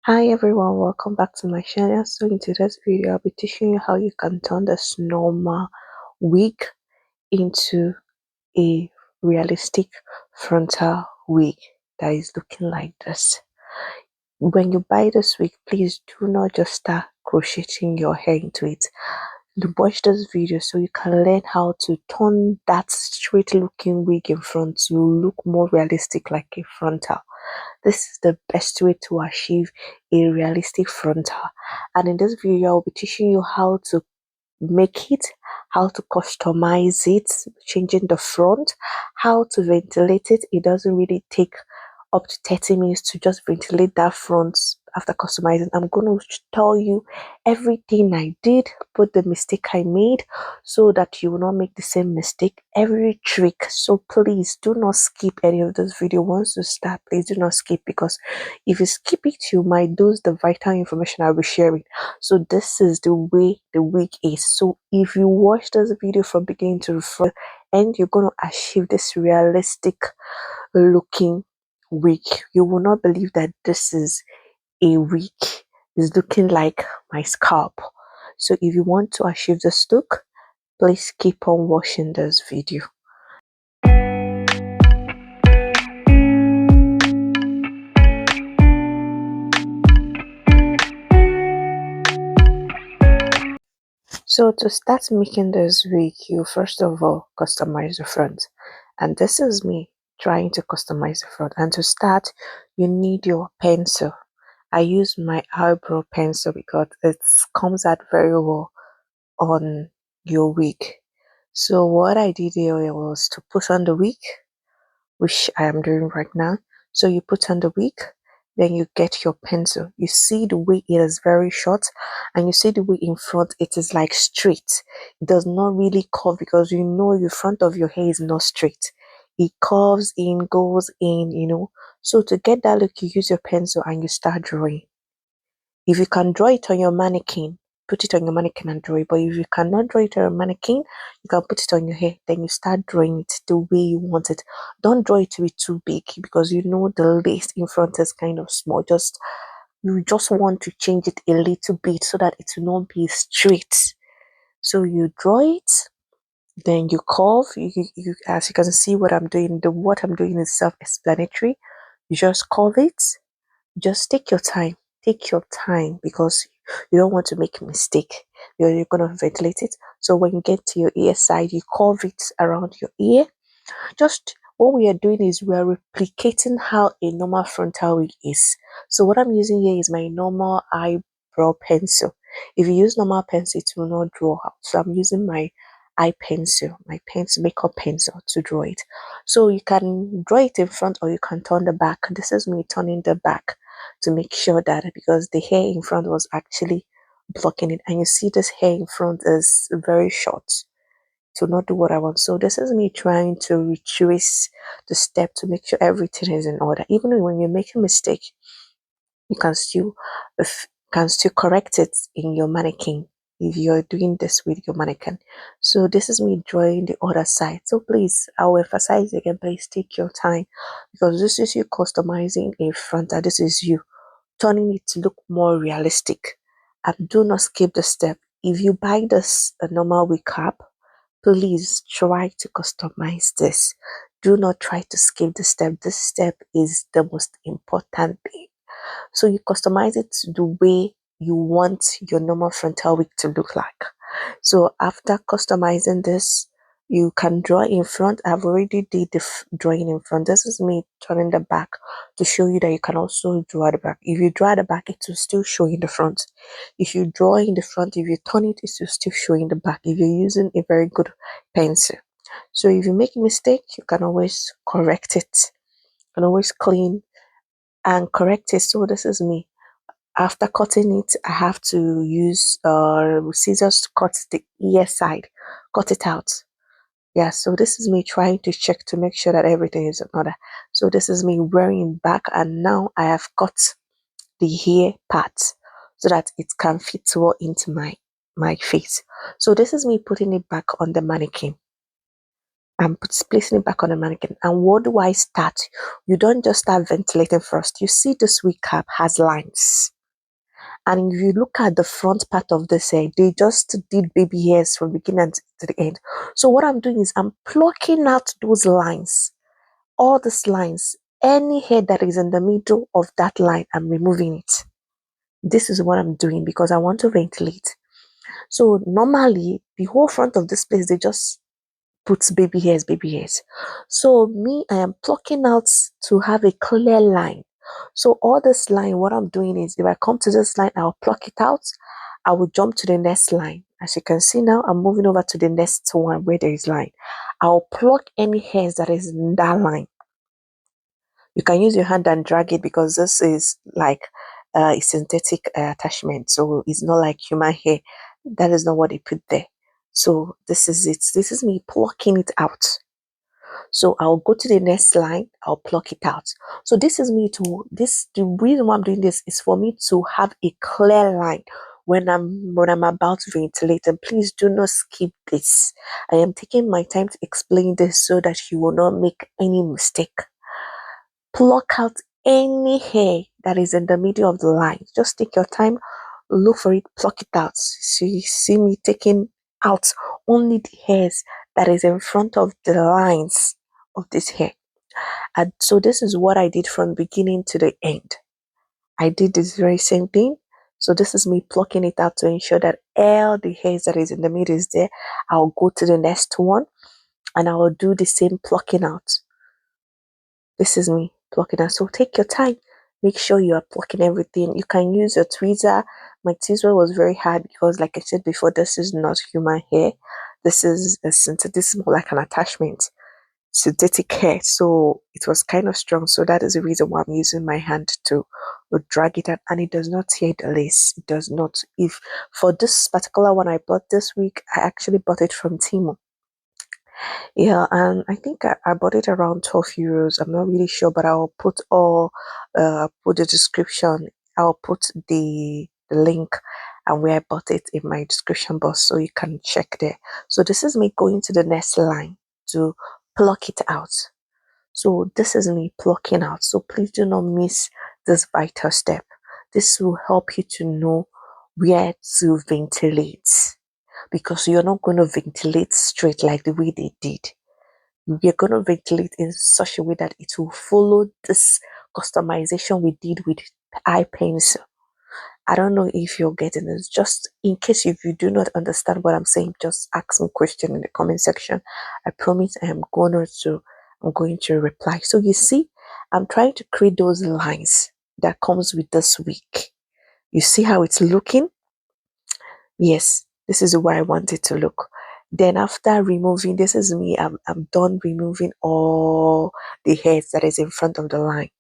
Hi everyone, welcome back to my channel. So in today's video, I'll be teaching you how you can turn this normal wig into a realistic frontal wig that is looking like this. When you buy this wig, please do not just start crocheting your hair into it. Watch this video so you can learn how to turn that straight looking wig in front to look more realistic like a frontal. This is the best way to achieve a realistic frontal. And in this video, I'll be teaching you how to make it, how to customize it, changing the front, how to ventilate it. It doesn't really take up to 30 minutes to just ventilate that front after customizing. I'm going to tell you everything I did, but the mistake I made, so that you will not make the same mistake, every trick. So please do not skip any of this video. Once you start, please do not skip, because if you skip it, you might lose the vital information I'll be sharing. So this is the way the wig is. So if you watch this video from beginning to the end, you're going to achieve this realistic looking wig. You will not believe that this is a wig. It's looking like my scalp. So if you want to achieve this look, please keep on watching this video. So to start making this wig, you first of all customize the front. And this is me trying to customize the front. And to start, you need your pencil. I use my eyebrow pencil because it comes out very well on your wig. So what I did here was to put on the wig, which I am doing right now. So you put on the wig, then you get your pencil. You see the way it is very short, and you see the way in front it is like straight. It does not really curve, because you know the front of your hair is not straight. It curves in, goes in. So to get that look, you use your pencil and you start drawing. If you can draw it on your mannequin, put it on your mannequin and draw it. But if you cannot draw it on your mannequin, you can put it on your hair. Then you start drawing it the way you want it. Don't draw it to be too big, because you know the lace in front is kind of small. You just want to change it a little bit so that it will not be straight. So you draw it, then you curve. As you can see what I'm doing, what I'm doing is self-explanatory. You just curve it. Just take your time. Take your time, because you don't want to make a mistake. You're going to ventilate it. So when you get to your ear side, you curve it around your ear. Just what we are doing is we are replicating how a normal frontal wig is. So what I'm using here is my normal eyebrow pencil. If you use normal pencil, it will not draw out. So I'm using my eye pencil, my makeup pencil, to draw it. So you can draw it in front, or you can turn the back. This is me turning the back to make sure that, because the hair in front was actually blocking it, and you see this hair in front is very short to not do what I want. So this is me trying to retrace the step to make sure everything is in order. Even when you make a mistake, you can still correct it in your mannequin if you're doing this with your mannequin. So this is me drawing the other side. So please, I will emphasize again, please take your time, because this is you customizing a frontal. This is you turning it to look more realistic. And do not skip the step. If you buy this a normal wig cap, please try to customize this. Do not try to skip the step. This step is the most important thing. So you customize it the way you want your normal frontal wig to look like. So after customizing this, you can draw in front. I've already did the drawing in front. This is me turning the back to show you that you can also draw the back. If you draw the back, it will still show in the front. If you draw in the front, if you turn it, it will still show in the back, if you're using a very good pencil. So if you make a mistake, you can always correct it. You can always clean and correct it. So this is me. After cutting it, I have to use scissors to cut the ear side, cut it out. Yeah, so this is me trying to check to make sure that everything is in order. So this is me wearing back, and now I have cut the hair part so that it can fit well into my face. So this is me putting it back on the mannequin. I'm placing it back on the mannequin. And what do I start? You don't just start ventilating first. You see this wig cap has lines. And if you look at the front part of this hair, they just did baby hairs from beginning to the end. So what I'm doing is I'm plucking out those lines, all these lines, any hair that is in the middle of that line, I'm removing it. This is what I'm doing because I want to ventilate. So normally the whole front of this place, they just put baby hairs, baby hairs. So me, I am plucking out to have a clear line. So all this line, what I'm doing is if I come to this line, I'll pluck it out. I will jump to the next line. As you can see now, I'm moving over to the next one where there is line. I'll pluck any hairs that is in that line. You can use your hand and drag it because this is like a synthetic attachment. So it's not like human hair. That is not what they put there. So this is it. This is me plucking it out. So I'll go to the next line, I'll pluck it out. So this is me to the reason why I'm doing this is for me to have a clear line when I'm about to ventilate. And please do not skip this. I am taking my time to explain this so that you will not make any mistake. Pluck out any hair that is in the middle of the line. Just take your time, look for it, pluck it out. So you see me taking out only the hairs that is in front of the lines of this hair. And so this is what I did from beginning to the end. I did this very same thing. So this is me plucking it out to ensure that all the hairs that is in the middle is there. I'll go to the next one and I will do the same plucking out. This is me plucking out. So take your time. Make sure you are plucking everything. You can use your tweezer. My tweezer was very hard because, like I said before, this is not human hair. This is a synthetic. This is more like an attachment, synthetic hair. So it was kind of strong. So that is the reason why I'm using my hand to drag it out, and it does not tear the lace. It does not. If for this particular one I bought this week, I actually bought it from Timo. Yeah, and I think I bought it around 12 euros. I'm not really sure, but I'll put the description. I'll put the link and where I bought it in my description box so you can check there. So this is me going to the next line to pluck it out. So this is me plucking out. So please do not miss this vital step. This will help you to know where to ventilate because you're not going to ventilate straight like the way they did. We're going to ventilate in such a way that it will follow this customization we did with eye pencil. I don't know if you're getting this. Just in case if you do not understand what I'm saying, just ask me question in the comment section. I promise I'm going to reply. So you see, I'm trying to create those lines that comes with this wig. You see how it's looking? Yes, this is where I want it to look. Then after removing, this is me. I'm done removing all the hairs that is in front of the line.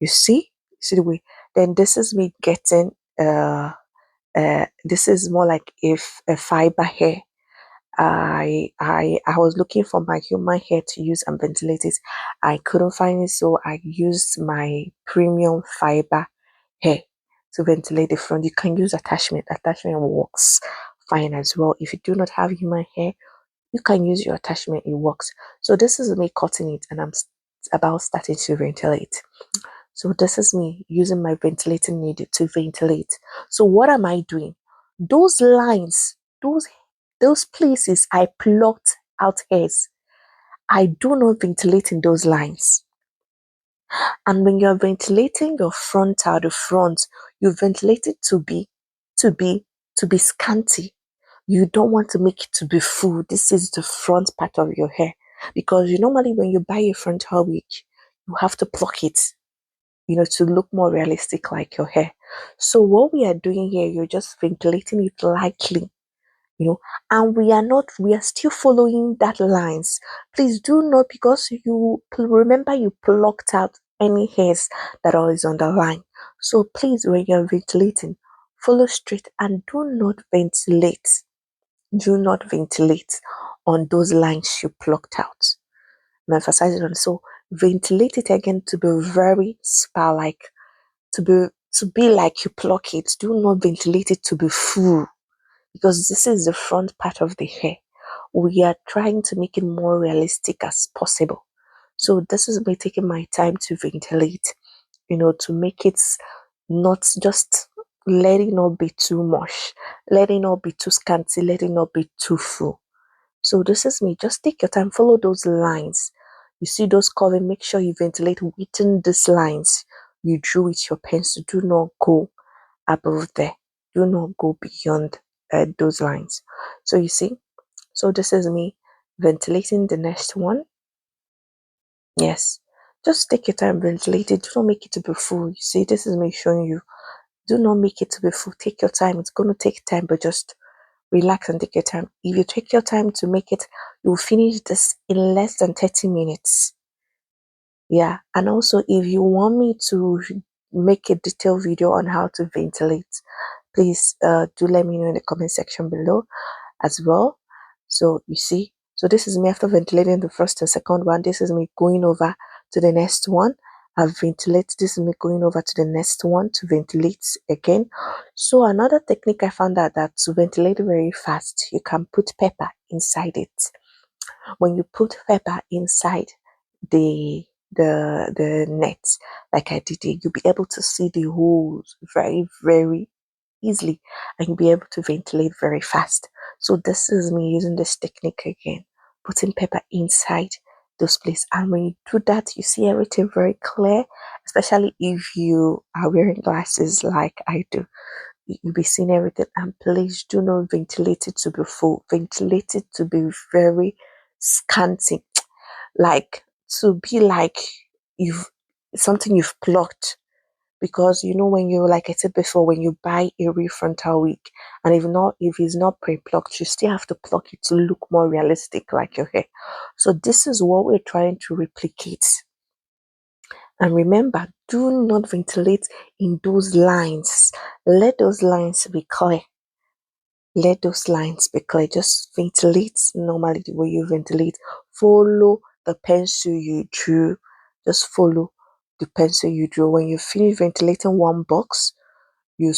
You see? You see the way? Then this is me getting this is more like if a fiber hair. I was looking for my human hair to use and ventilate it. I couldn't find it, so I used my premium fiber hair to ventilate the front. You can use attachment. Attachment works fine as well. If you do not have human hair, you can use your attachment. It works. So this is me cutting it, and I'm about starting to ventilate. So this is me using my ventilating needle to ventilate. So what am I doing? Those lines, those places I plucked out hairs, I do not ventilate in those lines. And when you're ventilating your frontal, the front, you ventilate it to be, to be scanty. You don't want to make it to be full. This is the front part of your hair. Because you normally when you buy a frontal wig, you have to pluck it, to look more realistic like your hair. So what we are doing here, you're just ventilating it lightly, and we are still following that lines. Please do not, because remember you plucked out any hairs that are on the line. So please, when you're ventilating, follow straight and do not ventilate. Do not ventilate on those lines you plucked out. I'm emphasizing on so ventilate it again to be very spa like, to be like you pluck it. Do not ventilate it to be full because this is the front part of the hair. We are trying to make it more realistic as possible. So this is me taking my time to ventilate, to make it not just let it not be too much, let it not be too scanty, let it not be too full. So this is me. Just take your time, follow those lines. You see those curving, make sure you ventilate within these lines you drew with your pencil. Do not go above there. Do not go beyond those lines. So you see, so this is me ventilating the next one. Yes, just take your time, ventilate it. Do not make it to be full. You see, this is me showing you. Do not make it to be full. Take your time. It's going to take time, but just relax and take your time. If you take your time to make it, you'll finish this in less than 30 minutes. Yeah, and also if you want me to make a detailed video on how to ventilate, please do let me know in the comment section below as well. So you see, so this is me after ventilating the first and second one. This is me going over to the next one. I've ventilated. This is me going over to the next one to ventilate again. So another technique I found out that to ventilate very fast, you can put pepper inside it. When you put pepper inside the net, like I did it, you'll be able to see the holes very easily, and you'll be able to ventilate very fast. So this is me using this technique again, putting pepper inside those places. And when you do that, you see everything very clear, especially if you are wearing glasses like I do. You'll be seeing everything. And please do not ventilate it to be full. Ventilate it to be very scanty, like to be like you've something you've plucked. Because you know, when you, like I said before, when you buy a real frontal wig, and if it's not pre-plucked, you still have to pluck it to look more realistic like your hair. So this is what we're trying to replicate. And remember, do not ventilate in those lines. Let those lines be clear. Let those lines be clear. Just ventilate normally the way you ventilate. Follow the pencil you drew. Just follow the pencil you drew. When you finish ventilating one box, you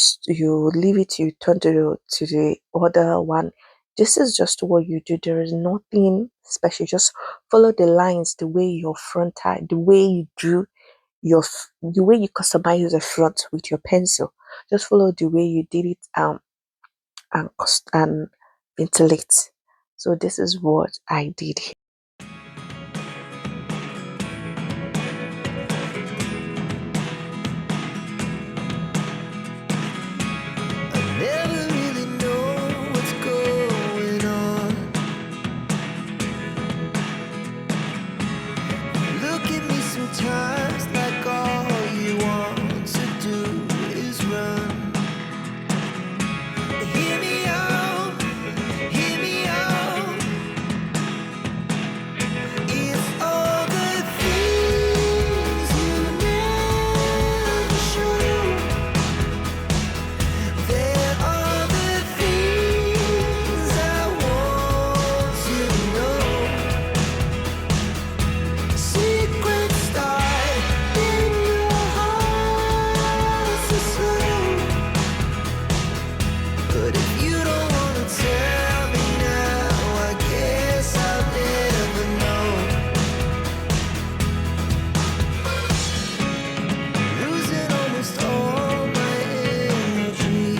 leave it, you turn to the other one. This is just what you do. There is nothing special. Just follow the lines the way your frontal, the way you drew the way you customize the front with your pencil. Just follow the way you did it and ventilate. So this is what I did here. Never really know what's going on. Look at me sometimes like all you want to do is run. Hear me out, hear me out. It's all the things you never show. There are the things I want to know. Secrets start in your heart so slow. But if you don't want to tell me now, I guess I'll never know. Losing almost all my energy.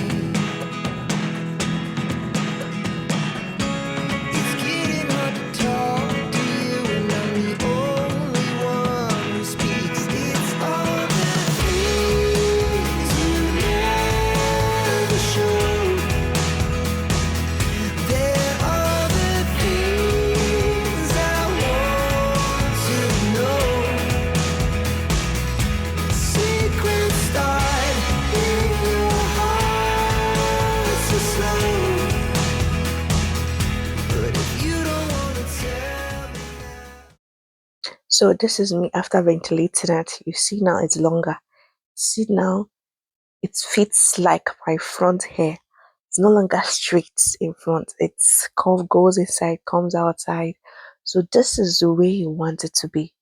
It's getting hard to talk to you, and I'm the only one who speaks. It's all the things you never show. There are the things I want to know. Secrets start in your heart so slow. But if you don't want to tell me now. So this is me after ventilating it. You see now it's longer. See now it fits like my front hair. It's no longer straight in front. It's curve goes inside, comes outside. So this is the way you want it to be.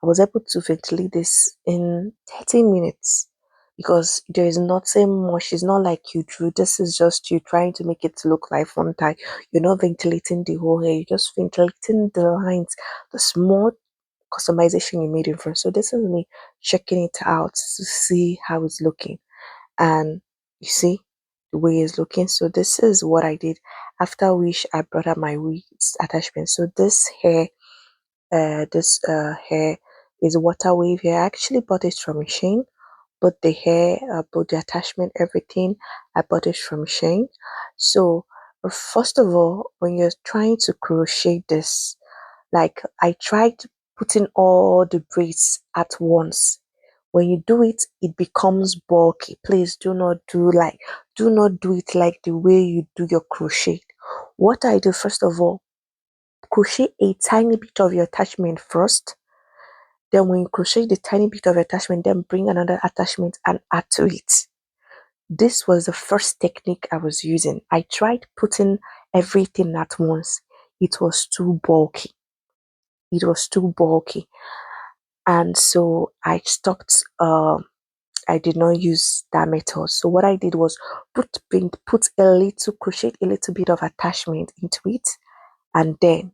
I was able to ventilate this in 30 minutes because there is nothing much. It's not like you drew. This is just you trying to make it look like frontal. You're not ventilating the whole hair. You're just ventilating the lines, the small customization you made in front. So this is me checking it out to see how it's looking. And You see the way it's looking. So this is what I did. After which I brought up my wig attachment. So this hair is water wave hair. I actually bought it from Shane. Both the hair, both the attachment, everything. I bought it from Shane. So first of all, when you're trying to crochet this, like I tried putting all the braids at once. When you do it, it becomes bulky. Please do not do it like the way you do your crochet. What I do first of all, crochet a tiny bit of your attachment first. Then when you crochet the tiny bit of attachment, then bring another attachment and add to it. This was the first technique I was using. I tried putting everything at once. It was too bulky. It was too bulky. And so I stopped. I did not use that method. So what I did was put a little crochet a little bit of attachment into it, and then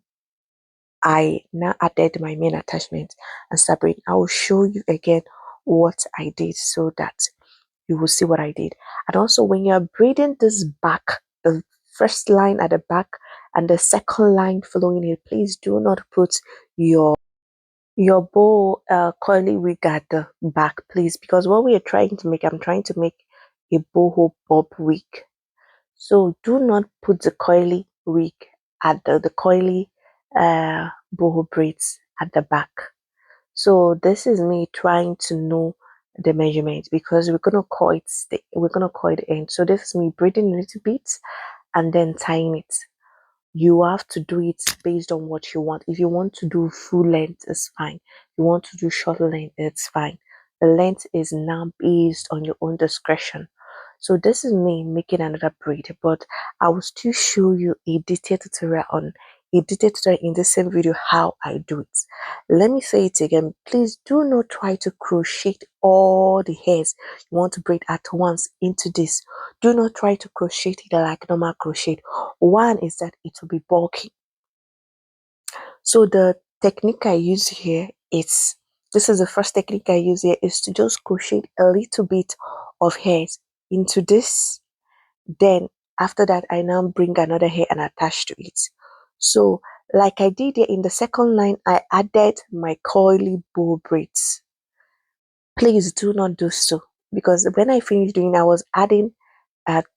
I now added my main attachment and start braiding. I will show you again what I did so that you will see what I did. And also when you're braiding this back, the first line at the back and the second line following it, please do not put your bow curly wig at the back, please, because what we are trying to make, I'm trying to make a boho bob wig. So do not put the coily wig at the coily boho braids at the back. So this is me trying to know the measurement because we're gonna coil the end. So this is me braiding a little bit and then tying it. You have to do it based on what you want. If you want to do full length, it's fine. If you want to do short length, it's fine. The length is now based on your own discretion. So this is me making another braid, but I will still show you a detailed tutorial in the same video how I do it. Let me say it again. Please do not try to crochet all the hairs you want to braid at once into this. Do not try to crochet it like normal crochet. One is that it will be bulky. So the technique I use here is this is the first technique I use here is to just crochet a little bit of hairs into this. Then after that, I now bring another hair and attach to it. So like I did here in the second line, I added my coily bow braids. Please do not do so because when I finished doing, I was adding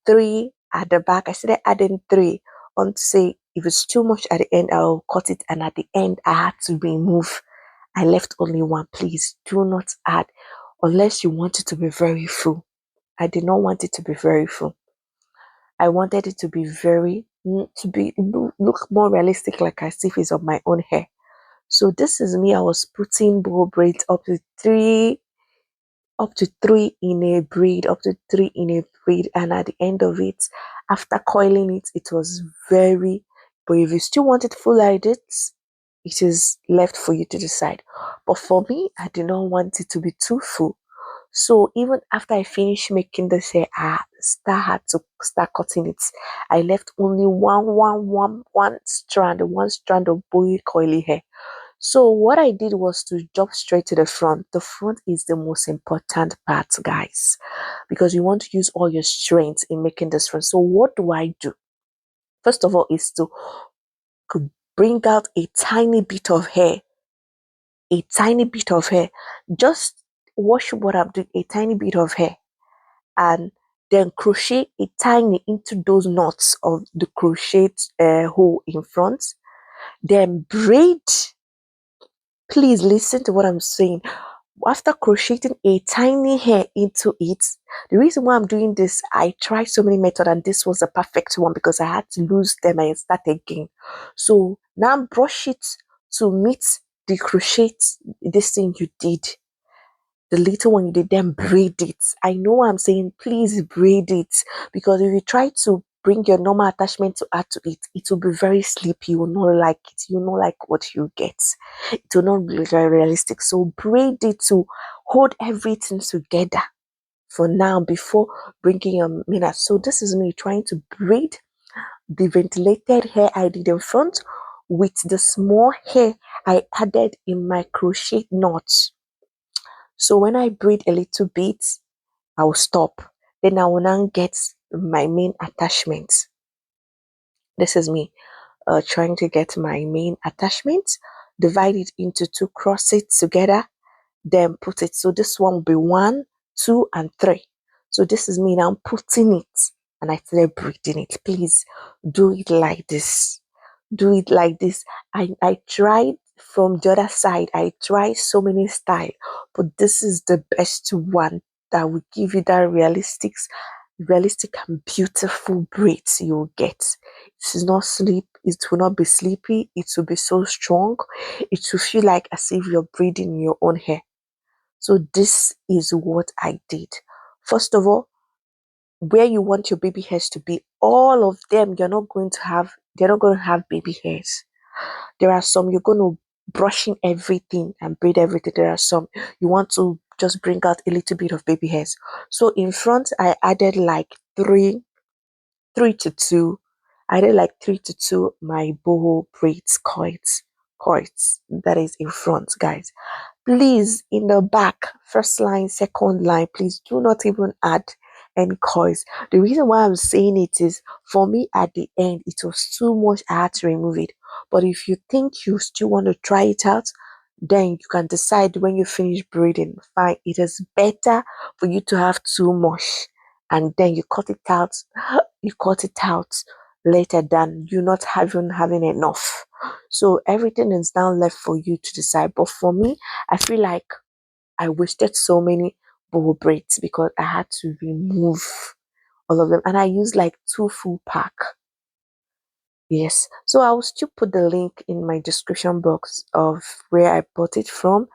three at the back. I started adding three on to say if it's too much at the end, I'll cut it. And at the end, I had to remove. I left only one. Please do not add unless you want it to be very full. I did not want it to be very full. I wanted it to be look more realistic, like as if it's on my own hair. So this is me. I was putting bow braids up to three in a braid, and at the end of it, after coiling it, it was very. But if you still want it full like this, it is left for you to decide. But for me, I did not want it to be too full. So even after I finished making this hair, I still had to start cutting it. I left only one strand, of boiled coily hair. So what I did was to jump straight to the front. The front is the most important part, guys, because you want to use all your strength in making this front. So what do I do? First of all, is to bring out a tiny bit of hair, just wash what I'm doing, a tiny bit of hair, and then crochet a tiny into those knots of the crochet hole in front. Then braid. Please listen to what I'm saying. After crocheting a tiny hair into it, the reason why I'm doing this, I tried so many methods and this was a perfect one because I had to lose them and start again. So now brush it to meet the crochet, this thing you did, the little one you did, then braid it. I know what I'm saying, please braid it, because if you try to bring your normal attachment to add to it, it will be very sleepy. You will not like it. You will not like what you get. It will not be very realistic. So braid it to hold everything together for now before bringing your mina. So this is me trying to braid the ventilated hair I did in front with the small hair I added in my crochet knots. So when I braid a little bit, I will stop. Then I will now get my main attachment. This is me trying to get my main attachment, divide it into two, cross it together, then put it. So this one will be 1, 2, and 3. So this is me now putting it, and I started braiding it. Please do it like this. Do it like this. I tried from the other side. I tried so many style, but this is the best one that will give you that realistic and beautiful braids you will get. It is not sleep. It will not be sleepy. It will be so strong. It will feel like as if you're braiding your own hair. So this is what I did. First of all, where you want your baby hairs to be, all of them, they're not going to have baby hairs. There are some you're going to brush in everything and braid everything. There are some you want to just bring out a little bit of baby hairs. So in front, I added like three to two. I did like 3 to 2 my boho braids coils that is in front, guys. Please, in the back, first line, second line, please do not even add any coils. The reason why I'm saying it is for me at the end, it was too much. I had to remove it. But if you think you still want to try it out, then you can decide when you finish braiding. Fine, it is better for you to have too much and then you cut it out. You cut it out later than you not having enough. So everything is now left for you to decide. But for me, I feel like I wasted so many boho braids because I had to remove all of them, and I used like 2 full pack. Yes, so I will still put the link in my description box of where I bought it from,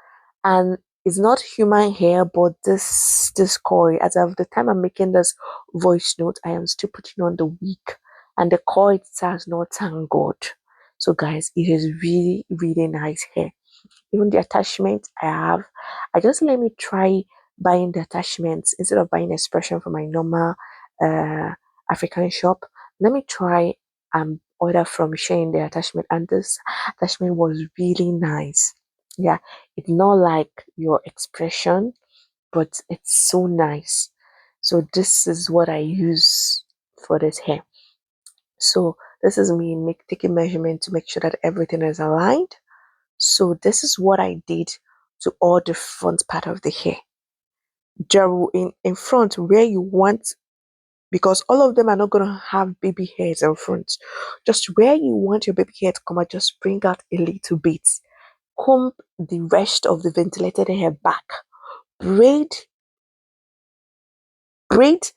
and it's not human hair, but this coil. As of the time I'm making this voice note, I am still putting on the wig, and the coil has not tangled. So guys, it is really nice hair. Even the attachment I have, I just let me try buying the attachments instead of buying expression from my normal uh African shop. Let me try order from Shane the attachment, and this attachment was really nice. Yeah, it's not like your expression, but it's so nice. So this is what I use for this hair. So this is me taking measurement to make sure that everything is aligned. So this is what I did to all the front part of the hair. There in front where you want, because all of them are not gonna have baby hairs in front. Just where you want your baby hair to come out, just bring out a little bit. Comb the rest of the ventilated hair back. Braid, braid,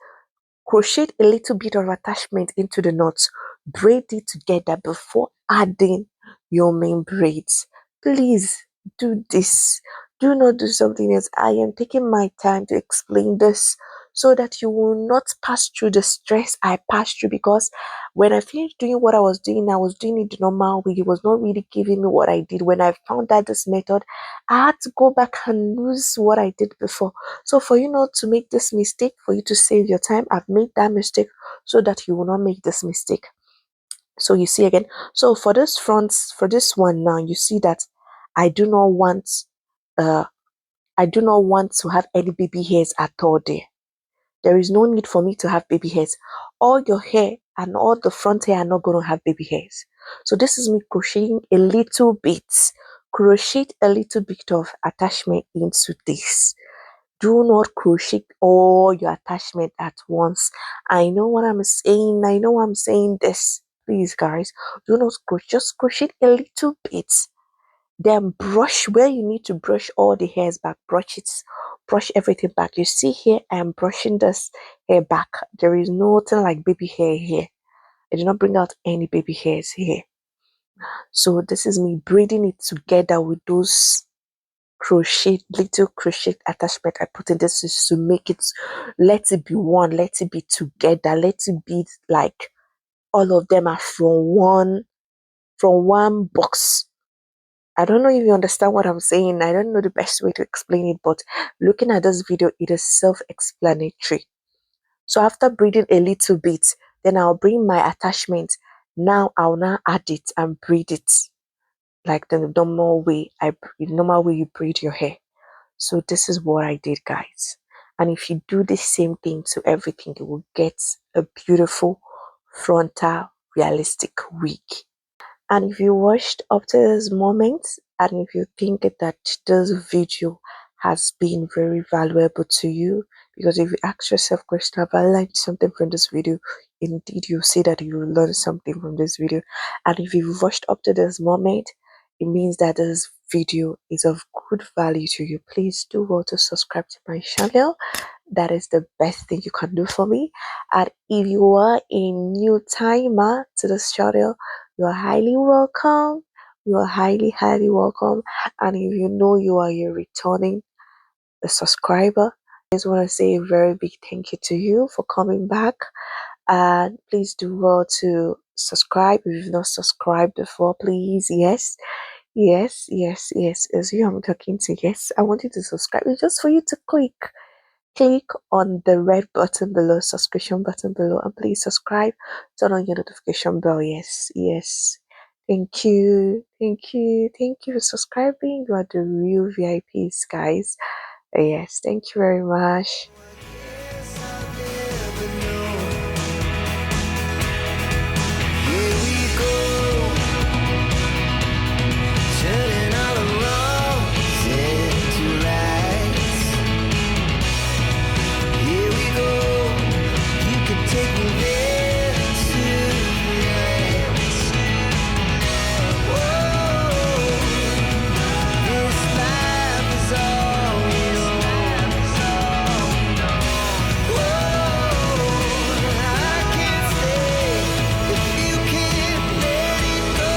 crochet a little bit of attachment into the knots. Braid it together before adding your main braids. Please do this. Do not do something else. I am taking my time to explain this so that you will not pass through the stress I passed through, because when I finished doing what I was doing it the normal way. It was not really giving me what I did. When I found out this method, I had to go back and lose what I did before. So for you not to make this mistake, for you to save your time, I've made that mistake so that you will not make this mistake. So you see again. So for this front, for this one now, you see that I do not want uh I do not want to have any baby hairs at all there. There is no need for me to have baby hairs. All your hair and all the front hair are not going to have baby hairs. So this is me crocheting a little bit. Crochet a little bit of attachment into this. Do not crochet all your attachment at once. I know what I'm saying. I know I'm saying this. Please, guys, do not crochet. Just crochet a little bit. Then brush where you need to brush all the hairs back. Brush it. Brush everything back. You see here, I am brushing this hair back. There is nothing like baby hair here. I did not bring out any baby hairs here. So this is me braiding it together with those little crochet attachment I put in. This is to make it, let it be one, let it be together, let it be like all of them are from one box. I don't know if you understand what I'm saying. I don't know the best way to explain it, but looking at this video, it is self-explanatory. So after braiding a little bit, then I'll bring my attachment. Now I'll now add it and braid it like the normal way you braid your hair. So this is what I did, guys. And if you do the same thing to everything, you will get a beautiful frontal realistic wig. And if you watched up to this moment, and if you think that this video has been very valuable to you, because if you ask yourself question, have I learned something from this video? Indeed, you see that you learned something from this video. And if you've watched up to this moment, it means that this video is of good value to you. Please do well to subscribe to my channel. That is the best thing you can do for me. And if you are a new timer to this channel, you are highly welcome. You are highly welcome. And if you know you are a returning a subscriber, I just want to say a very big thank you to you for coming back. And please do well to subscribe if you've not subscribed before, please. Yes. As you I'm talking to, yes, I want you to subscribe. It's just for you to click on the red button below, subscription button below, and please subscribe, turn on your notification bell. Yes. Thank you for subscribing. You are the real VIPs, guys. Yes, thank you very much. Guess I'll never know. Here we go, turning all the wrongs into rights. Here we go, you can take me there tonight. Whoa, this life is all we know. Whoa, I can't stay if you can't let it go.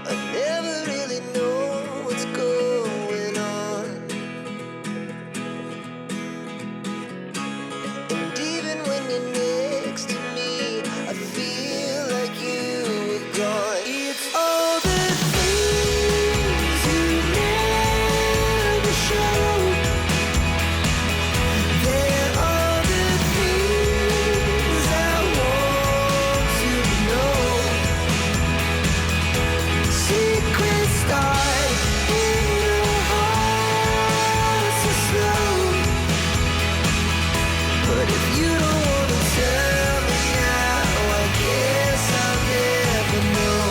I never really know what's going on. And even when you're next to me, I feel like you were gone. It's all the things you never showed. They're all the things I want to know. Secrets start in your heart so slow. But if you don't wanna tell me now, I guess I'll never know.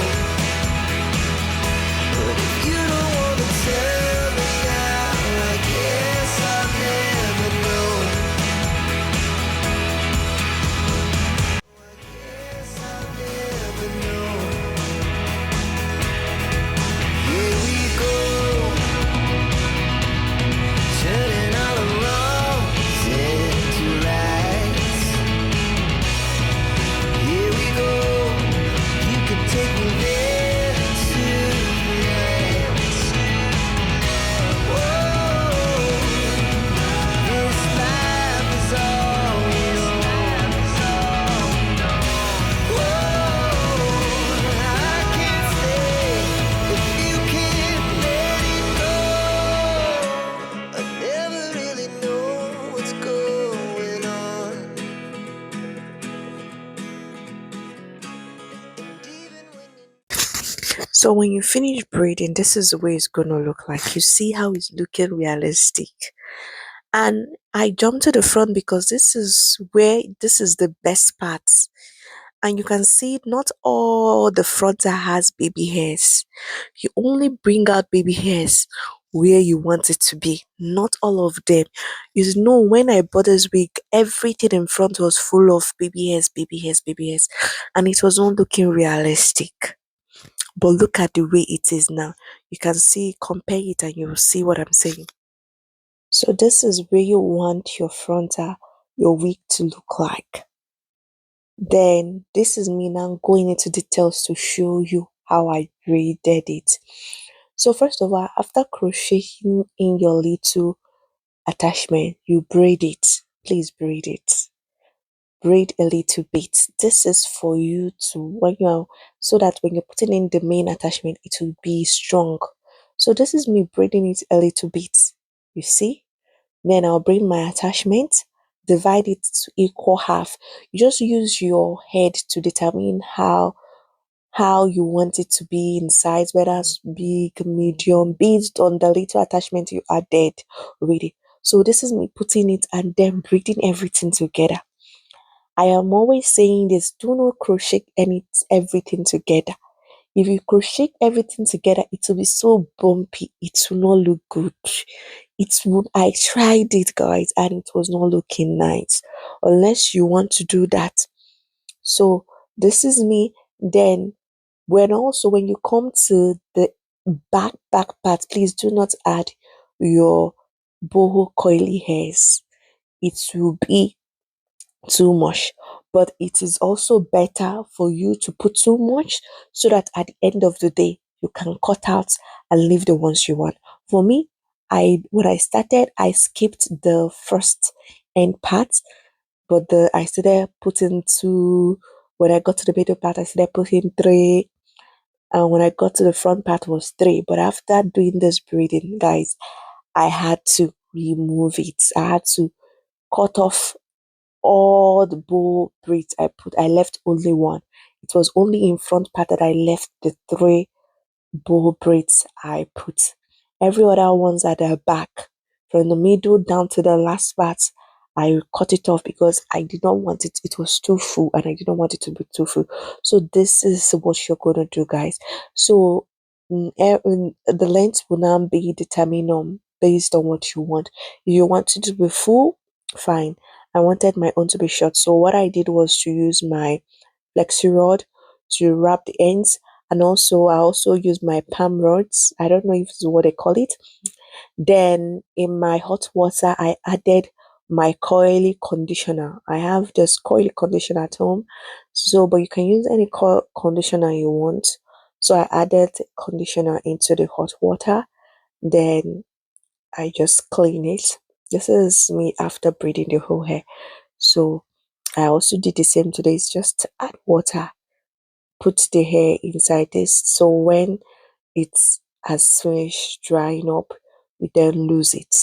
But if you don't wanna tell me now, I guess I'll never know. I guess I'll never know. Here we go, turning all the wrongs into rights. Here we go, you can take me there tonight. Whoa, this life is all we know. Whoa, I can't stay if you can't let it go. I never really know what's going on. And even when you So when you finish braiding, this is the way it's gonna look like. You see how it's looking realistic. And I jumped to the front because this is the best part. And you can see not all the frontal has baby hairs. You only bring out baby hairs where you want it to be, not all of them. You know, when I bought this wig, everything in front was full of baby hairs, and it was not looking realistic. But look at the way it is now. You can see, compare it, and you will see what I'm saying. So this is where you want your wig to look like. Then this is me now going into details to show you how I braided it. So first of all, after crocheting in your little attachment, you braid it. Please braid it. Braid a little bit. This is for you to so that when you're putting in the main attachment, it will be strong. So this is me braiding it a little bit. You see? Then I'll bring my attachment, divide it to equal half. You just use your head to determine how you want it to be in size, whether it's big, medium, based on the little attachment you added already. So this is me putting it and then braiding everything together. I am always saying this, do not crochet everything together. If you crochet everything together, it will be so bumpy. It will not look good. I tried it, guys, and it was not looking nice. Unless you want to do that. So this is me. Then when you come to the back part, please do not add your boho coily hairs. It will be too much, but it is also better for you to put too much so that at the end of the day you can cut out and leave the ones you want. For me, I when I started, I skipped the first end part, but the I started putting two. When I got to the middle part, I started putting three, and when I got to the front part was three. But after doing this braiding, guys, I had to remove it. I had to cut off all the bow braids I left only one. It was only in front part that I left the three bow braids I put. Every other ones at the back, from the middle down to the last part, I cut it off because I did not want it. It was too full and I didn't want it to be too full. So this is what you're gonna do, guys. So the length will now be determined on based on what you want. If you want it to be full, fine. I wanted my own to be short. So what I did was to use my flexi rod to wrap the ends, and I also use my palm rods. I don't know if it's what they call it. Then in my hot water, I added my coily conditioner. I have this coily conditioner at home. So, but you can use any conditioner you want. So I added conditioner into the hot water. Then I just clean it. This is me after braiding the whole hair. So I also did the same today. It's just add water, put the hair inside this. So when it's has finished drying up, we then lose it.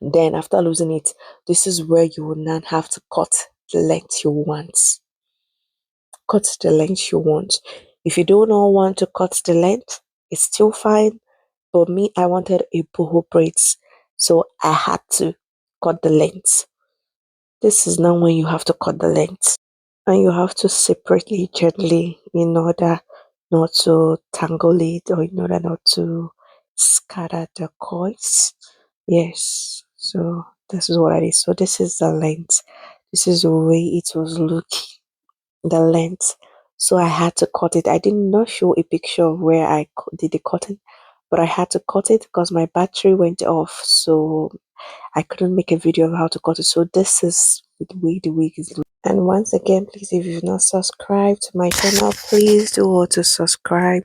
Then after losing it, this is where you will now have to cut the length you want. Cut the length you want. If you don't know want to cut the length, it's still fine. But me, I wanted a boho braids, so I had to cut the length. This is now when you have to cut the length, and you have to separately gently in order not to tangle it or in order not to scatter the coils. Yes, so this is what I did. So this is the length. This is the way it was looking, the length. So I had to cut it. I did not show a picture of where I did the cutting, but I had to cut it because my battery went off. So I couldn't make a video of how to cut it. So this is the way the wig is looking. And once again, please, if you've not subscribed to my channel, please do auto subscribe.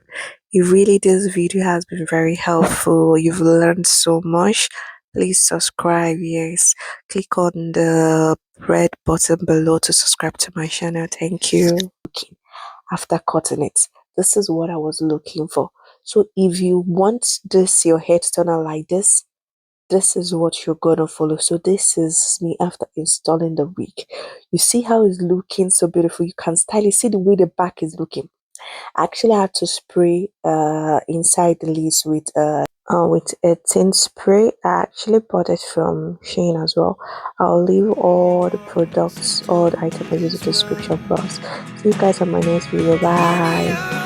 If really this video has been very helpful, you've learned so much, please subscribe. Yes, click on the red button below to subscribe to my channel. Thank you. After cutting it, this is what I was looking for. So if you want your hair to turn out like this is what you're gonna follow. So this is me after installing the wig. You see how it's looking so beautiful. You can style it. See the way the back is looking. I actually had to spray inside the leaves with a thin spray. I actually bought it from Shein as well. I'll leave all the products, all the items I use in the description box. See you guys on my next video. Bye.